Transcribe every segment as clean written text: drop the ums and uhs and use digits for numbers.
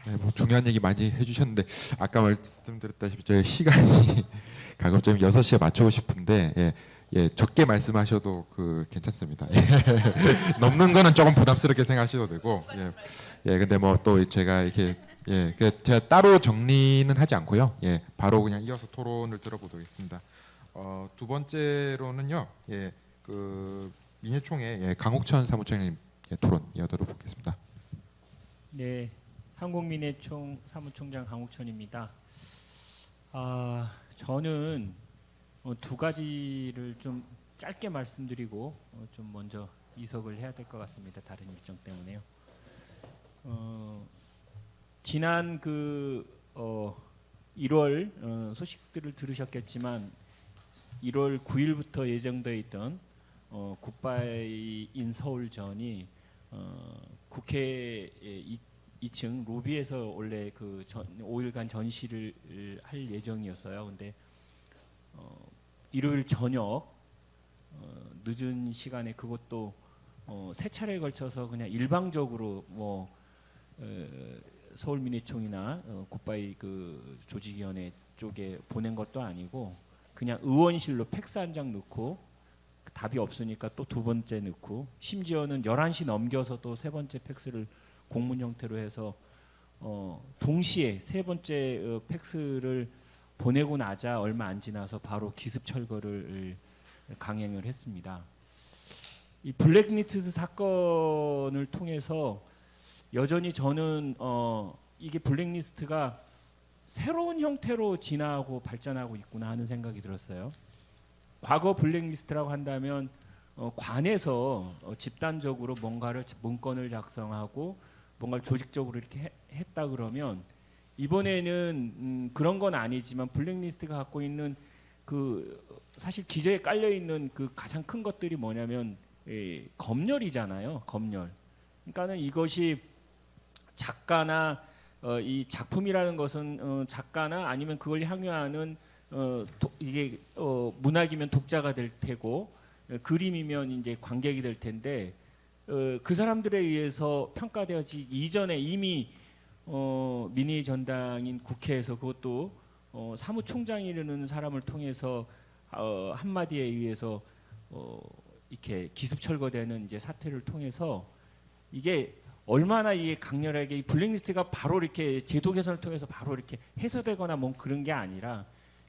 네, 뭐 중요한 얘기 많이 해주셨는데 아까 말씀드렸다시피 저희 시간이 가급적 6시에 맞추고 싶은데 적게 말씀하셔도 괜찮습니다. 넘는 거는 조금 부담스럽게 생각하셔도 되고 근데 뭐 또 제가 이렇게 제가 따로 정리는 하지 않고요. 바로 그냥 이어서 토론을 들어보도록 하겠습니다. 두 번째로는요. 민예총회 강옥천 사무총장님 토론 이어도록 보겠습니다. 네, 한국민예총 사무총장 강욱천입니다. 저는 두 가지를 좀 짧게 말씀드리고 좀 먼저 이석을 해야 될 것 같습니다. 다른 일정 때문에요. 지난 1월 소식들을 들으셨겠지만 1월 9일부터 예정되어 있던 굿바이 서울전이 국회 2층 로비에서 원래 5일간 전시를 할 예정이었어요. 근데 일요일 저녁 늦은 시간에 그것도 세 차례에 걸쳐서 그냥 일방적으로 서울민예총이나 굿바이 조직위원회 쪽에 보낸 것도 아니고 그냥 의원실로 팩스 한 장 넣고 답이 없으니까 또 두 번째 넣고 심지어는 11시 넘겨서 또 세 번째 팩스를 공문 형태로 해서 동시에 세 번째 팩스를 보내고 나자 얼마 안 지나서 바로 기습 철거를 강행을 했습니다. 이 블랙리스트 사건을 통해서 여전히 저는 이게 블랙리스트가 새로운 형태로 진화하고 발전하고 있구나 하는 생각이 들었어요. 과거 블랙리스트라고 한다면 관에서 집단적으로 뭔가를 문건을 작성하고 뭔가를 조직적으로 이렇게 했다 그러면 이번에는 그런 건 아니지만 블랙리스트가 갖고 있는 사실 기저에 깔려 있는 가장 큰 것들이 뭐냐면 검열이잖아요. 검열. 그러니까는 이것이 작가나 이 작품이라는 것은 작가나 아니면 그걸 향유하는 이게 문학이면 독자가 될 테고 그림이면 이제 관객이 될 텐데 그 사람들에 의해서 평가되어지기 이전에 이미 민의 전당인 국회에서 그것도 사무총장이라는 사람을 통해서 한마디에 의해서 이렇게 기습 철거되는 이제 사태를 통해서 이게 얼마나 이게 강렬하게 이 블랙리스트가 바로 이렇게 제도 개선을 통해서 바로 이렇게 해소되거나 뭐 그런 게 아니라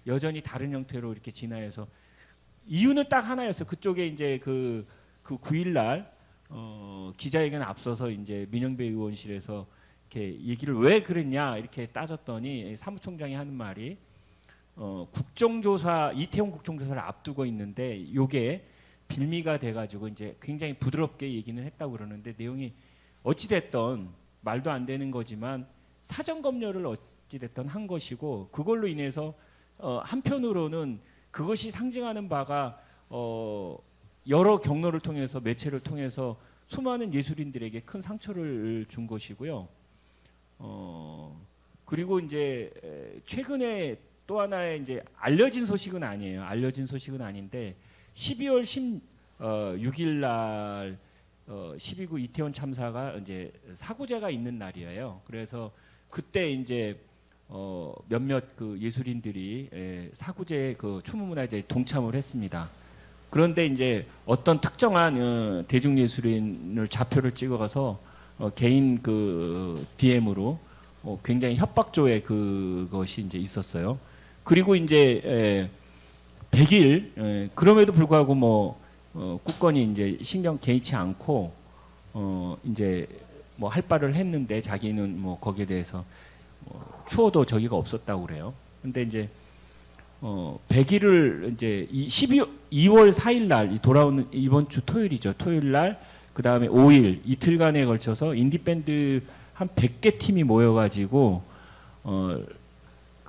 여전히 다른 형태로 이렇게 진화해서 이유는 딱 하나였어요. 그쪽에 이제 그 9일 날 기자회견 앞서서 이제 민영배 의원실에서 이렇게 얘기를 왜 그랬냐 이렇게 따졌더니 사무총장이 하는 말이 국정조사 이태원 국정조사를 앞두고 있는데 요게 빌미가 돼가지고 이제 굉장히 부드럽게 얘기는 했다고 그러는데 내용이 어찌됐던 말도 안 되는 거지만 사전 검열을 어찌됐던 한 것이고 그걸로 인해서 한편으로는 그것이 상징하는 바가 여러 경로를 통해서 매체를 통해서 수많은 예술인들에게 큰 상처를 준 것이고요. 그리고 이제 최근에 또 하나의 이제 알려진 소식은 아니에요. 알려진 소식은 아닌데 12월 16일 날 12구 이태원 참사가 이제 사고제가 있는 날이에요. 그래서 그때 이제 몇몇 예술인들이 사구제 추모문화제에 동참을 했습니다. 그런데 이제 어떤 특정한 대중예술인을 좌표를 찍어가서 개인 DM으로 굉장히 협박조의 그것이 이제 있었어요. 그리고 이제 100일 그럼에도 불구하고 굳건히 이제 신경 개의치 않고 이제 할 바를 했는데 자기는 거기에 대해서 추호도 저기가 없었다고 그래요. 근데 이제 100일을 이제 2월 4일 날 돌아오는 이번 주 토요일이죠. 토요일 날 그다음에 5일 이틀간에 걸쳐서 인디 밴드 한 100개 팀이 모여 가지고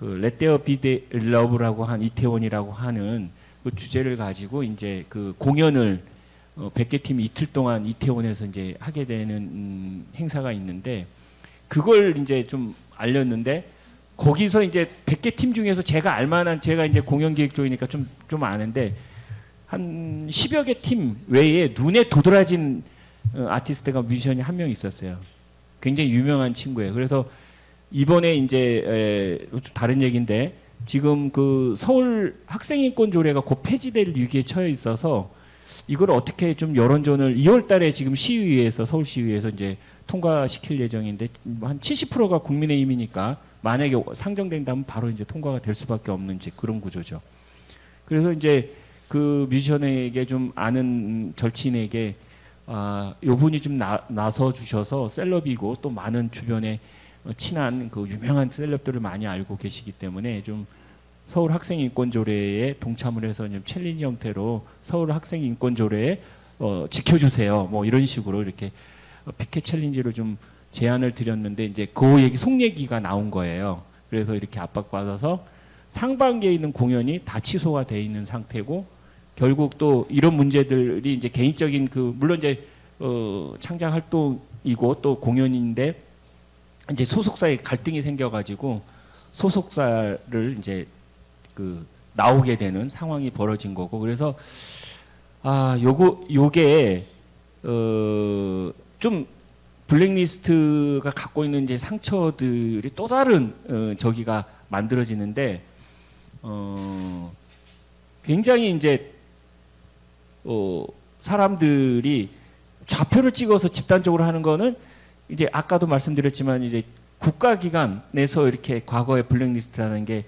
Let There Be The Love라고 한 이태원이라고 하는 그 주제를 가지고 이제 공연을 100개 팀이 이틀 동안 이태원에서 이제 하게 되는 행사가 있는데 그걸 이제 좀 알렸는데 거기서 이제 100개 팀 중에서 제가 알만한 제가 이제 공연 기획 쪽이니까 좀 아는데 한 10여 개 팀 외에 눈에 도드라진 아티스트가 뮤지션이 한 명 있었어요. 굉장히 유명한 친구예요. 그래서 이번에 이제 다른 얘기인데 지금 그 서울 학생인권 조례가 곧 폐지될 위기에 처해 있어서 이걸 어떻게 좀 여론전을 2월달에 지금 시의회에서 서울시의회에서 이제 통과시킬 예정인데 한 70%가 국민의힘이니까 만약에 상정된다면 바로 이제 통과가 될 수밖에 없는 이제 그런 구조죠. 그래서 이제 그 뮤지션에게 좀 아는 절친에게 요 분이 좀 나서 주셔서 셀럽이고 또 많은 주변에 친한 그 유명한 셀럽들을 많이 알고 계시기 때문에 좀 서울 학생인권조례에 동참을 해서 좀 챌린지 형태로 서울 학생인권조례에 지켜주세요. 뭐 이런 식으로 이렇게 피켓 챌린지로 좀 제안을 드렸는데 이제 그 얘기 속 얘기가 나온 거예요. 그래서 이렇게 압박받아서 상반기에 있는 공연이 다 취소가 돼 있는 상태고 결국 또 이런 문제들이 이제 개인적인 그 물론 이제 창작 활동이고 또 공연인데 이제 소속사에 갈등이 생겨가지고 소속사를 이제 그 나오게 되는 상황이 벌어진 거고 그래서 요게 좀 블랙리스트가 갖고 있는 이제 상처들이 또 다른 저기가 만들어지는데 굉장히 이제 사람들이 좌표를 찍어서 집단적으로 하는 거는 이제 아까도 말씀드렸지만 이제 국가기관에서 이렇게 과거의 블랙리스트라는 게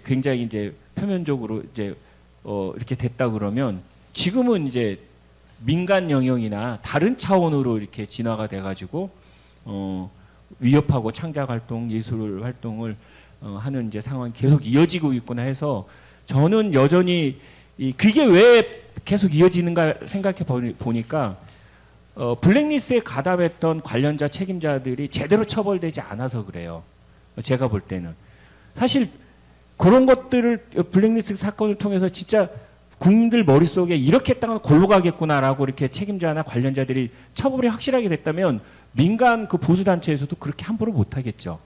굉장히 이제 표면적으로 이제 이렇게 됐다 그러면 지금은 이제 민간 영역이나 다른 차원으로 이렇게 진화가 돼가지고 위협하고 창작 활동, 예술 활동을 하는 이제 상황이 계속 이어지고 있구나 해서 저는 여전히 그게 왜 계속 이어지는가 생각해 보니까 블랙리스트에 가담했던 관련자 책임자들이 제대로 처벌되지 않아서 그래요. 제가 볼 때는 사실 그런 것들을 블랙리스트 사건을 통해서 진짜 국민들 머릿속에 이렇게 했다가 골로 가겠구나라고 이렇게 책임자나 관련자들이 처벌이 확실하게 됐다면 민간 그 보수단체에서도 그렇게 함부로 못하겠죠.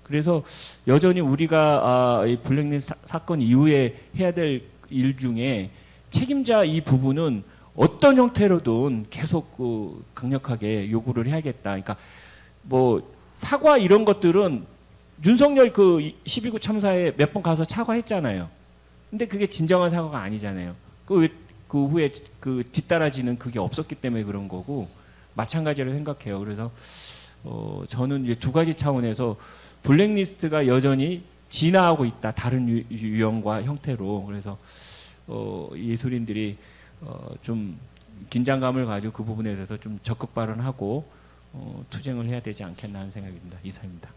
그래서 여전히 우리가 이 블랙리스트 사건 이후에 해야 될 일 중에 책임자 이 부분은 어떤 형태로든 계속 그 강력하게 요구를 해야겠다. 그러니까 뭐 사과 이런 것들은 윤석열 그 12구 참사에 몇 번 가서 사과했잖아요. 근데 그게 진정한 사과가 아니잖아요. 그 후에 그 뒤따라지는 그게 없었기 때문에 그런 거고 마찬가지로 생각해요. 그래서 저는 이제 두 가지 차원에서 블랙리스트가 여전히 진화하고 있다. 다른 유형과 형태로. 그래서 예술인들이 좀 긴장감을 가지고 그 부분에 대해서 좀 적극 발언하고 투쟁을 해야 되지 않겠나 하는 생각입니다. 이상입니다.